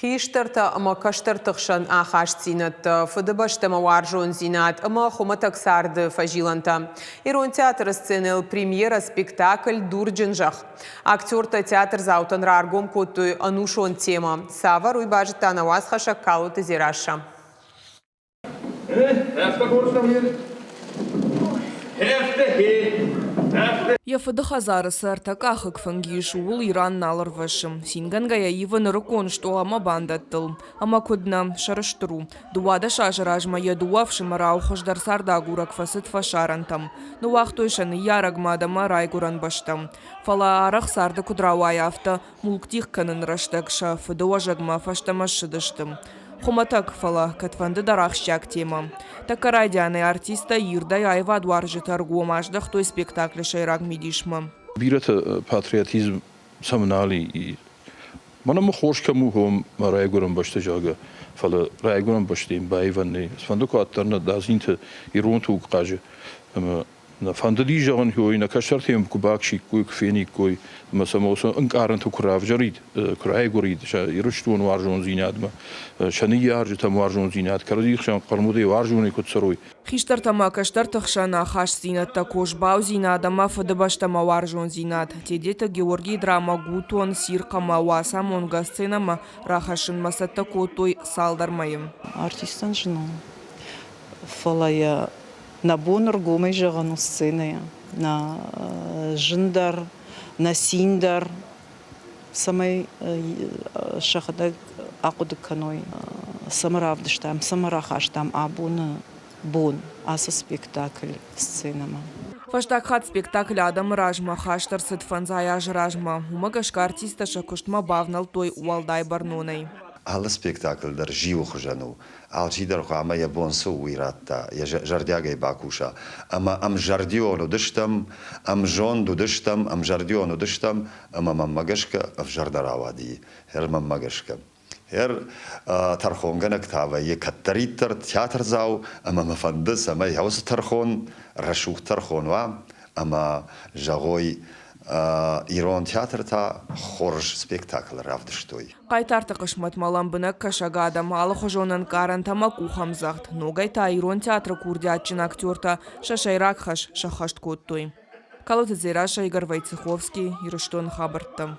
خيشترتا اما كشترتخشن آخاش زينت فدبشت موارجون زينات اما خمتك سارد فجيلانتا. إيرون تياتر سцены премьера спектакль «Дурджинжах». Актер-то театр заутан раргом коту анушон тема. Сава руйбажта на вас хаша калут изираша. Яфыды хазары сартак ахык фангиш ул Иран налар вашым. Синган гая иван рукон что ама бандаттыл. Ама кудна шарыштыру. Дуада шажыражма ядуавшым раухождар сарда гурак фасыт фашарантам. Но вахтойшаны ярагмадама райгуран баштам. Фала арах сарды кудрауай авто мулктих канын раштак шафыды важагма фаштама шыдыштым. Хоматак фала катванды дарахщак тема. Такарадяны артиста Ирдай айва дуаржы торгуамаждах той спектакль шайрак медишма. Бирата патриотизм самнали и манам хошкаму хом райгурам башта жага фала райгурам баштим байванни сфандук атарна дазинте иронту qajı na fandali jagan hoy na kashartim kubakshi koy kfeni koy mesela olsa inkarantu kuravjarid kuraygurid irushtun warjon zinadma shani yarj tam warjon zinad kardi khshan qarmudi warjoni kutsaroy Хиштар тама каштар тахшана хаш зинат також бау зинада мафады баштама варжон зинат. Тедета Георгий драма гутуан сиркама васа монга сценама рахашин масатта котой салдармайым. Артистан жена. Фалая на бонор гомей жагану сцене, на жиндар, на синдар, самай шахада акудыканой, самаравдыштам, самарахаштам абуна бон, аса спектакль сценама. Фаштак хат спектакль адам ражма хаштар сытфанзаяж ражма. Умагашка артиста шакуштма бавнал той уалдай барнонай. Alla spectacolder живо хожану, алчидар хама я бонсо уиратта, я жардяга и бакуша, ама ам жардиону дыштам, ам жонду дыштам, ам жардиону дыштам, ама маммагашка в жардаравади, хер маммагашка. Хер тархонгана ктава, е каттариттар театр зау, ама мафандыс, ама яус тархон, рашух тархонва, ама жагой Ирон театр та хорж спектакль равдыштой. Қайтарты қышмат маламбына кашага адам алы хожонан карантама кухамзахт. Ногайта Ирон театры курдятчин актерта шашайрак хаш шахашт коттой. Калыты Зераша Игорь Войцеховский, Ирыштон Хабарттам.